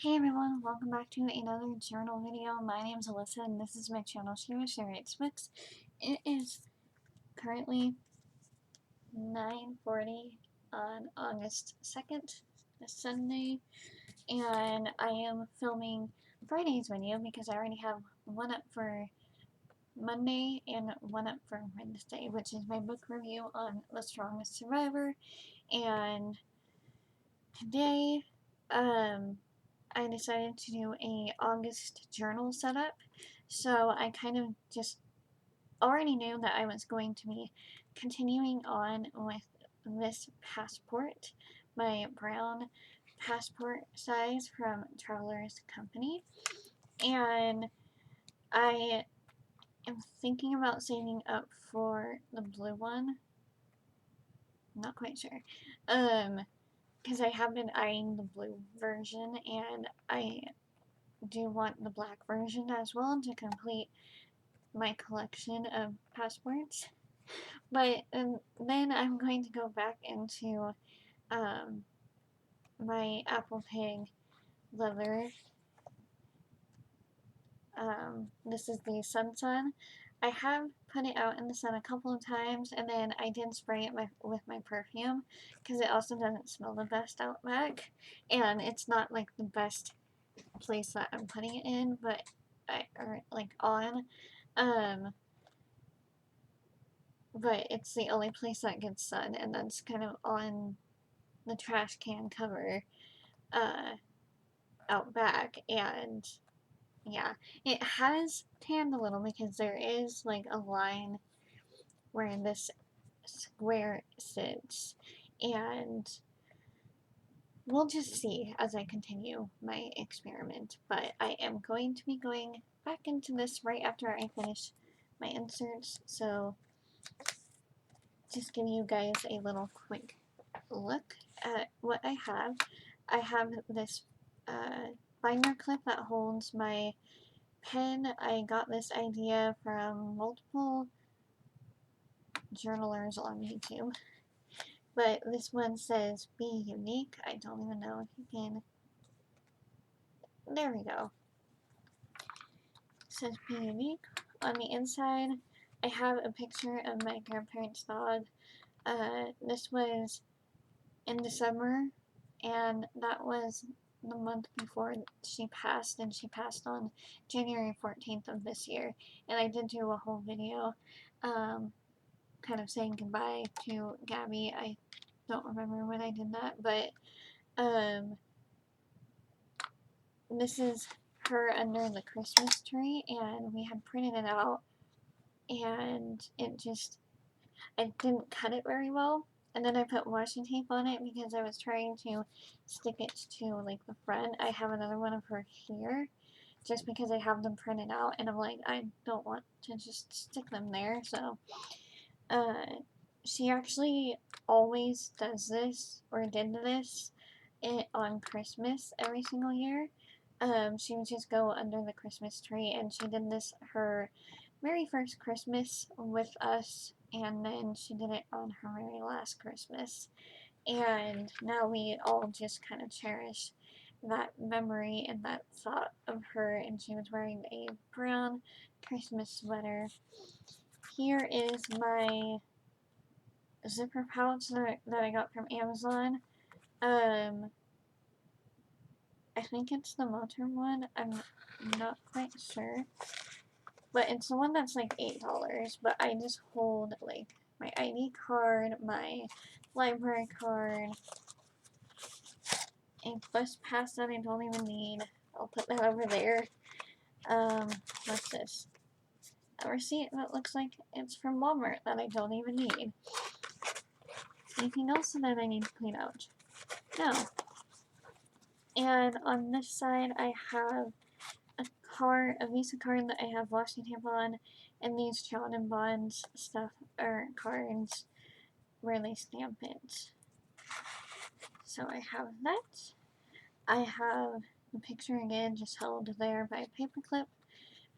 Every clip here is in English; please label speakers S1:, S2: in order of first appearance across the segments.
S1: Hey everyone, welcome back to another journal video. My name is Alyssa and this is my channel, She Writes Books. It is currently 9:40 on August 2nd, a Sunday, and I am filming Friday's video because I already have one up for Monday and one up for Wednesday, which is my book review on The Strongest Survivor. And today, I decided to do a August journal setup. So I kind of just already knew that I was going to be continuing on with this passport, my brown passport size from Traveler's Company. And I am thinking about saving up for the blue one. I'm not quite sure. Because I have been eyeing the blue version and I do want the black version as well to complete my collection of passports. But then I'm going to go back into my apple pig leather. This is the Sun. I have put it out in the sun a couple of times, and then I did spray it with my perfume because it also doesn't smell the best out back, and it's not like the best place that I'm putting it in, but on. But it's the only place that gets sun, and that's kind of on the trash can cover out back. And yeah, it has tanned a little because there is like a line where this square sits, and we'll just see as I continue my experiment. But I am going to be going back into this right after I finish my inserts, so just give you guys a little quick look at what I have. I have this binder clip that holds my pen. I got this idea from multiple journalers on YouTube. But this one says, be unique. I don't even know if you can. There we go. It says, be unique. On the inside, I have a picture of my grandparents' dog. This was in December, and that was the month before she passed, and she passed on January 14th of this year. And I did do a whole video kind of saying goodbye to Gabby. I don't remember when I did that, but this is her under the Christmas tree, and we had printed it out, and I didn't cut it very well. And then I put washi tape on it because I was trying to stick it to like the front. I have another one of her here just because I have them printed out, and I'm like, I don't want to just stick them there. So she actually always does this, or did this, on Christmas every single year. She would just go under the Christmas tree, and she did this her very first Christmas with us, and then she did it on her very last Christmas. And now we all just kind of cherish that memory and that thought of her, and she was wearing a brown Christmas sweater. Here is my zipper pouch that I got from Amazon. I think it's the motor one. I'm not quite sure. But it's the one that's like $8. But I just hold like my ID card, my library card, a bus pass that I don't even need. I'll put that over there. What's this? A receipt that looks like it's from Walmart that I don't even need. Anything else that I need to clean out? No. And on this side, I have a Visa card that I have washi tape on, and these Child and Bonds stuff, or cards, where they stamp it. So I have that. I have the picture again, just held there by a paperclip.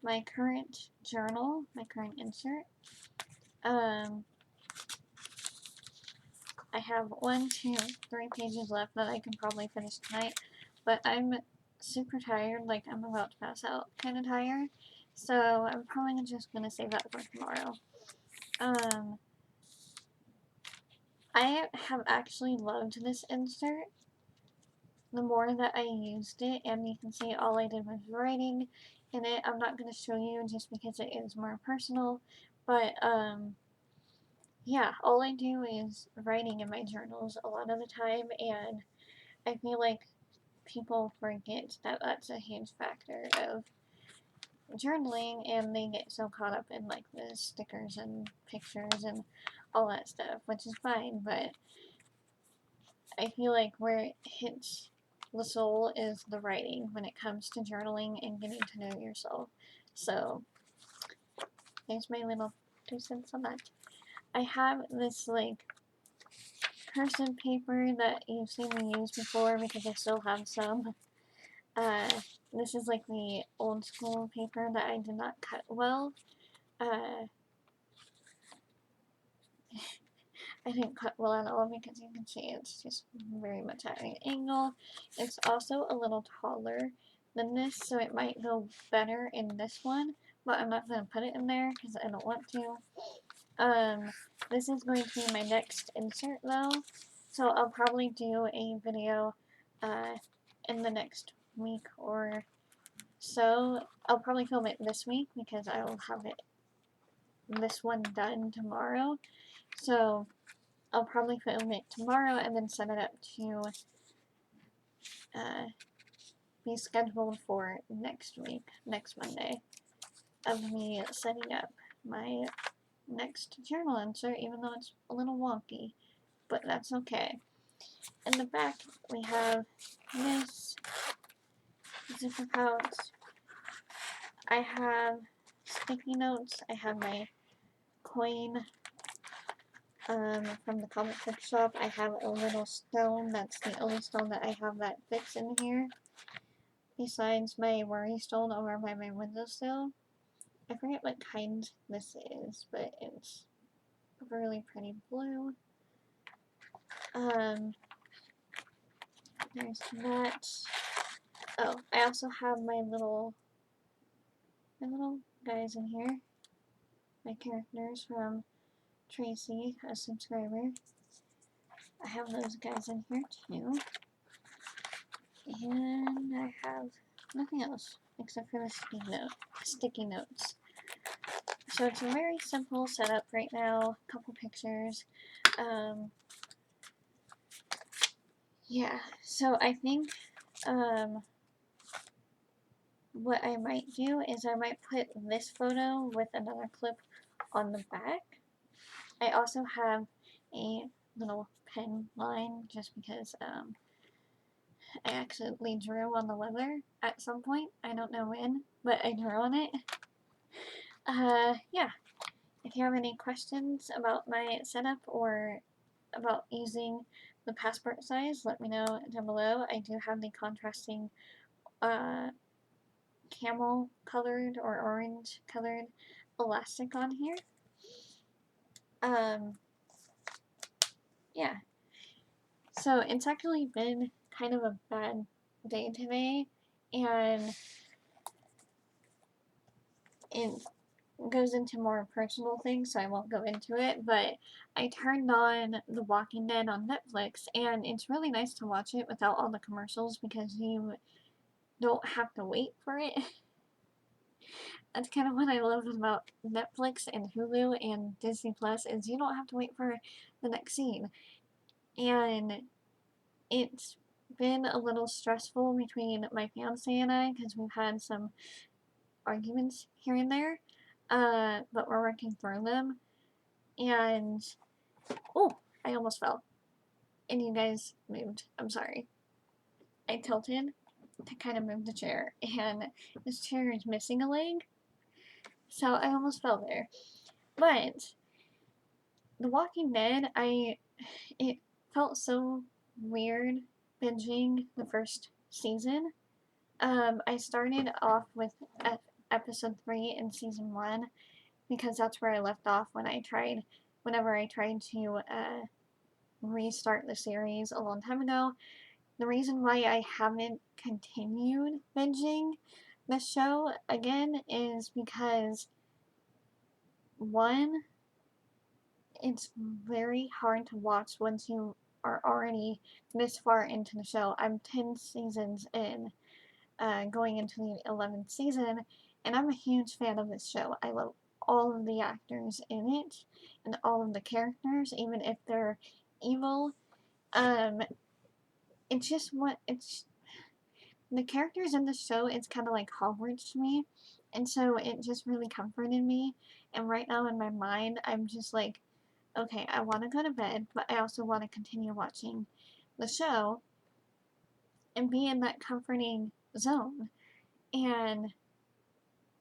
S1: My current journal, my current insert. I have 1, 2, 3 pages left that I can probably finish tonight, but I'm super tired, like I'm about to pass out kind of tired. So I'm probably just going to save that for tomorrow. I have actually loved this insert the more that I used it, and you can see all I did was writing in it. I'm not going to show you just because it is more personal, but yeah, all I do is writing in my journals a lot of the time, and I feel like people forget that that's a huge factor of journaling, and they get so caught up in like the stickers and pictures and all that stuff, which is fine, but I feel like where it hits the soul is the writing when it comes to journaling and getting to know yourself. So there's my little 2 cents on that. I have this like cursive paper that you've seen me use before because I still have some. Uh, this is like the old school paper that I did not cut well. I didn't cut well at all because you can see it's just very much at an angle. It's also a little taller than this, so it might go better in this one, but I'm not going to put it in there because I don't want to. This is going to be my next insert though, so I'll probably do a video in the next week or so. I'll probably film it this week because I will have this one done tomorrow. So I'll probably film it tomorrow and then set it up to be scheduled for next week, next Monday, of me setting up my next journal insert, even though it's a little wonky, but that's okay. In the back, we have this zipper pouch. I have sticky notes. I have my coin from the comic book shop. I have a little stone. That's the only stone that I have that fits in here. Besides my worry stone over by my windowsill. I forget what kind this is, but it's a really pretty blue. There's that. Oh, I also have my little guys in here. My characters from Tracy, a subscriber. I have those guys in here too. And I have nothing else except for the sticky notes. So it's a very simple setup right now. A couple pictures. Yeah, so I think what I might do is I might put this photo with another clip on the back. I also have a little pen line just because I accidentally drew on the leather at some point. I don't know when, but I drew on it. Yeah. If you have any questions about my setup or about using the passport size, let me know down below. I do have the contrasting camel colored or orange colored elastic on here. Yeah. So it's actually been kind of a bad day today, and it goes into more personal things, so I won't go into it, but I turned on The Walking Dead on Netflix, and it's really nice to watch it without all the commercials because you don't have to wait for it. That's kind of what I love about Netflix and Hulu and Disney Plus is you don't have to wait for the next scene. And it's been a little stressful between my fiance and I because we've had some arguments here and there, but we're working through them. And oh, I almost fell, and you guys moved. I'm sorry. I tilted to kind of move the chair, and this chair is missing a leg, so I almost fell there. But The Walking Dead, it felt so weird binging the first season. I started off with episode 3 in season 1 because that's where I left off whenever I tried to restart the series a long time ago. the reason why I haven't continued binging the show again is because, one, it's very hard to watch once you are already this far into the show. I'm 10 seasons in, going into the 11th season, and I'm a huge fan of this show. I love all of the actors in it and all of the characters, even if they're evil. Um, it's just what it's the characters in the show. It's kind of like Hogwarts to me, and so it just really comforted me. And right now in my mind, I'm just like, okay, I want to go to bed, but I also want to continue watching the show and be in that comforting zone. And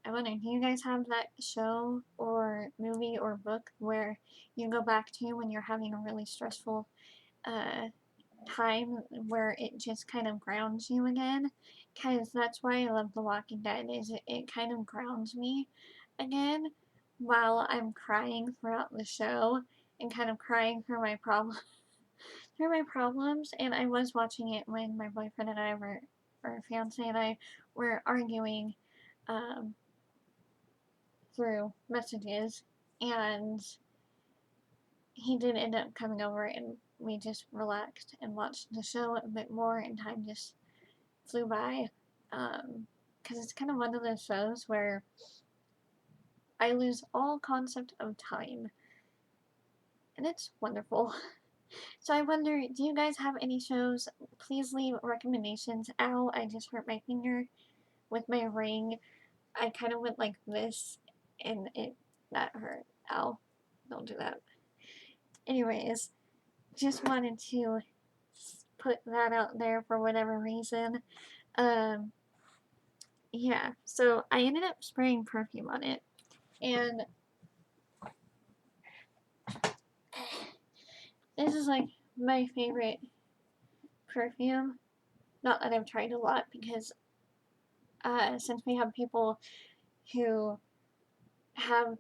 S1: I wonder, do you guys have that show or movie or book where you go back to when you're having a really stressful uh, time where it just kind of grounds you again? Because that's why I love The Walking Dead, is it kind of grounds me again while I'm crying throughout the show and kind of crying through my problems. And I was watching it when my boyfriend and I were, or fiance and I were arguing um, through messages, and he did end up coming over, and we just relaxed and watched the show a bit more, and time just flew by. Because it's kind of one of those shows where I lose all concept of time, and it's wonderful. So I wonder, do you guys have any shows? Please leave recommendations. Ow, I just hurt my finger with my ring. I kind of went like this, and that hurt. Ow, don't do that. Anyways, just wanted to put that out there for whatever reason. Um, yeah, so I ended up spraying perfume on it, and this is like my favorite perfume. Not that I've tried a lot, because since we have people who have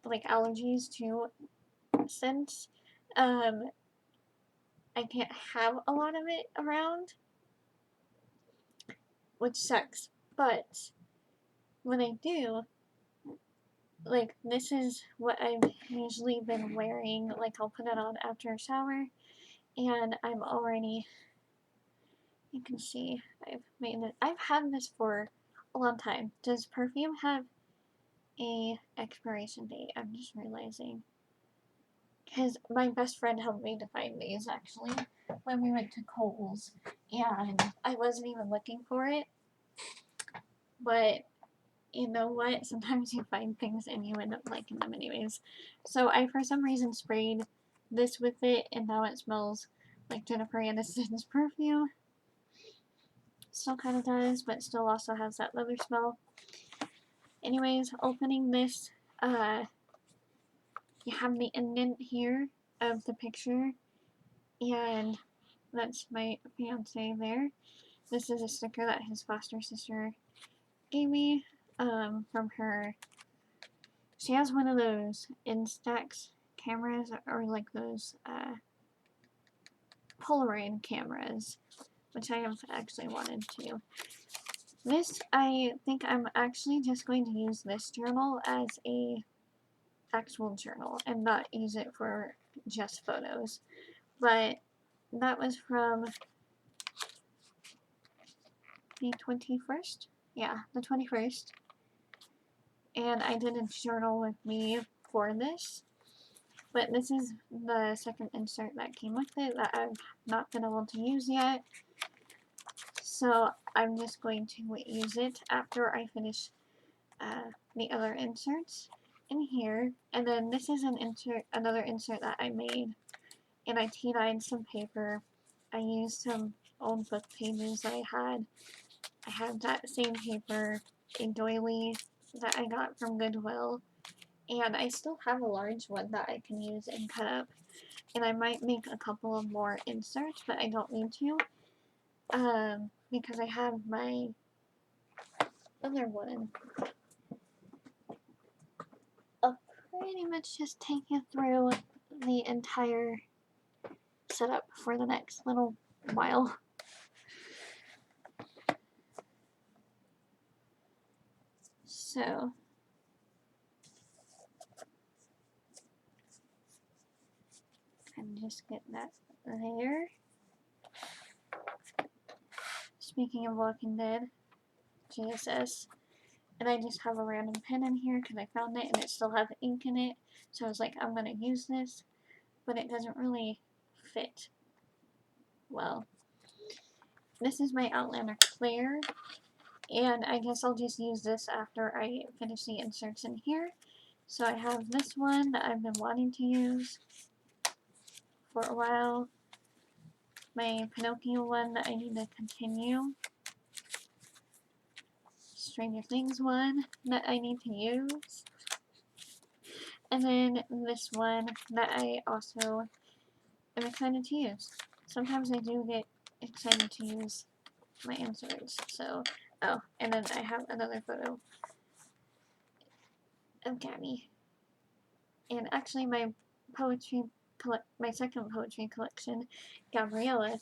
S1: like allergies to scents, I can't have a lot of it around, which sucks. But when I do, like, this is what I've usually been wearing. Like, I'll put it on after a shower, and I'm already, you can see, I've had this for a long time. Does perfume have a expiration date? I'm just realizing. Because my best friend helped me to find these, actually, when we went to Kohl's, and I wasn't even looking for it, but you know what? Sometimes you find things and you end up liking them anyways. So I, for some reason, sprayed this with it, and now it smells like Jennifer Aniston's perfume. Still kind of does, but still also has that leather smell. Anyways, opening this, you have the indent here of the picture, and that's my fiance there. This is a sticker that his foster sister gave me from her. She has one of those Instax cameras, or like those Polaroid cameras, which I have actually wanted to. This, I think I'm actually just going to use this journal as a actual journal and not use it for just photos. But that was from the 21st? Yeah, the 21st. And I did a journal with me for this. But this is the second insert that came with it that I've not been able to use yet. So I'm just going to use it after I finish the other inserts in here. And then this is another insert that I made. And I tea-dyed some paper. I used some old book pages that I had. I have that same paper, a doily that I got from Goodwill. And I still have a large one that I can use and cut up. And I might make a couple of more inserts, but I don't need to. Because I have my other one. I'll pretty much just take you through the entire setup for the next little while. So and just get that there. Speaking of Walking Dead, JSS, and I just have a random pen in here because I found it and it still has ink in it, so I was like, I'm gonna use this, but it doesn't really fit well. This is my Outlander Claire, and I guess I'll just use this after I finish the inserts in here. So I have this one that I've been wanting to use for a while, my Pinocchio one that I need to continue, Stranger Things one that I need to use, and then this one that I also am excited to use. Sometimes I do get excited to use my inserts, so, oh, and then I have another photo of Gabby. And actually my second poetry collection, Gabriella,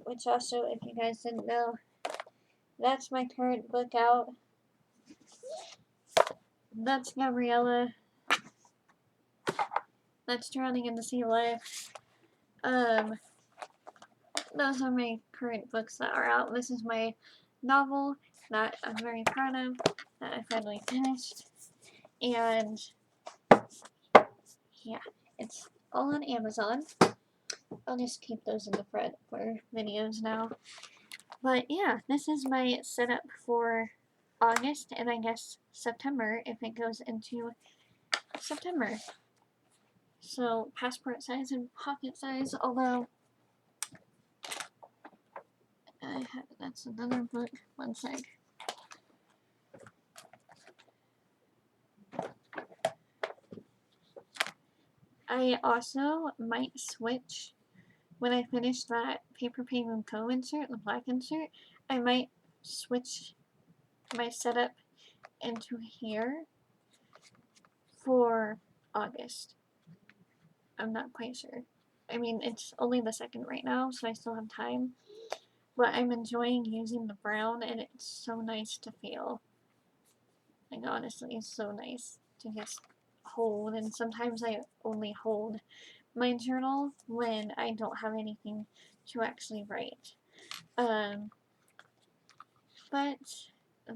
S1: which also, if you guys didn't know, that's my current book out. That's Gabriella. That's Drowning in the Sea Life. Those are my current books that are out. This is my novel that I'm very proud of, that I finally finished. And yeah, it's all on Amazon. I'll just keep those in the front for videos now. But yeah, this is my setup for August and I guess September if it goes into September. So passport size and pocket size, although that's another book. One sec. I also might switch when I finish that Paper Penguin Co. insert, the black insert. I might switch my setup into here for August. I'm not quite sure. I mean, it's only the 2nd right now, so I still have time. But I'm enjoying using the brown, and it's so nice to feel. Like, honestly, it's so nice to just hold, and sometimes I only hold my journal when I don't have anything to actually write. But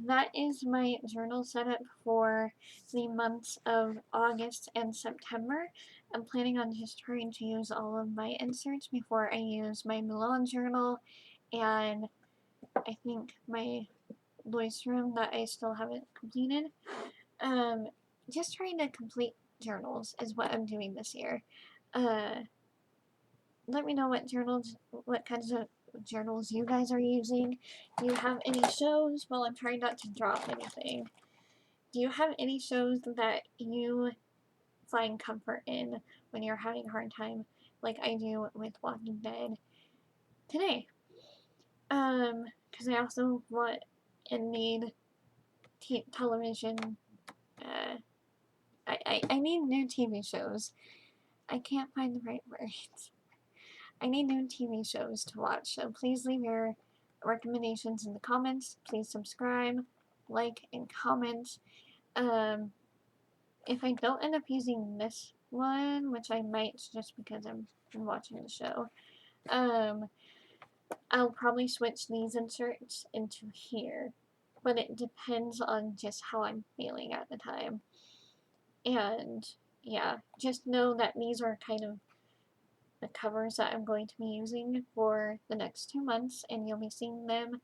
S1: that is my journal setup for the months of August and September. I'm planning on just trying to use all of my inserts before I use my Milan journal and I think my Lois room that I still haven't completed. Just trying to complete journals is what I'm doing this year. Let me know what kinds of journals you guys are using. Do you have any shows? Well, I'm trying not to drop anything. Do you have any shows that you find comfort in when you're having a hard time, like I do with Walking Dead today? Because I also want and need television. I need new TV shows. I can't find the right words. I need new TV shows to watch, so please leave your recommendations in the comments. Please subscribe, like, and comment. If I don't end up using this one, which I might just because I'm watching the show, I'll probably switch these inserts into here. But it depends on just how I'm feeling at the time. And yeah, just know that these are kind of the covers that I'm going to be using for the next 2 months, and you'll be seeing them.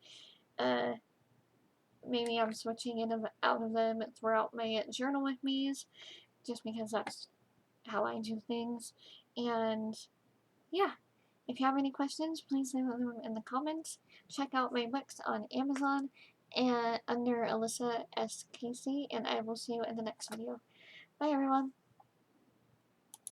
S1: Maybe I'm switching in and out of them throughout my journal with me's, just because that's how I do things. And yeah, if you have any questions, please leave them in the comments. Check out my books on Amazon and under Alyssa S. Casey, and I will see you in the next video. Bye everyone!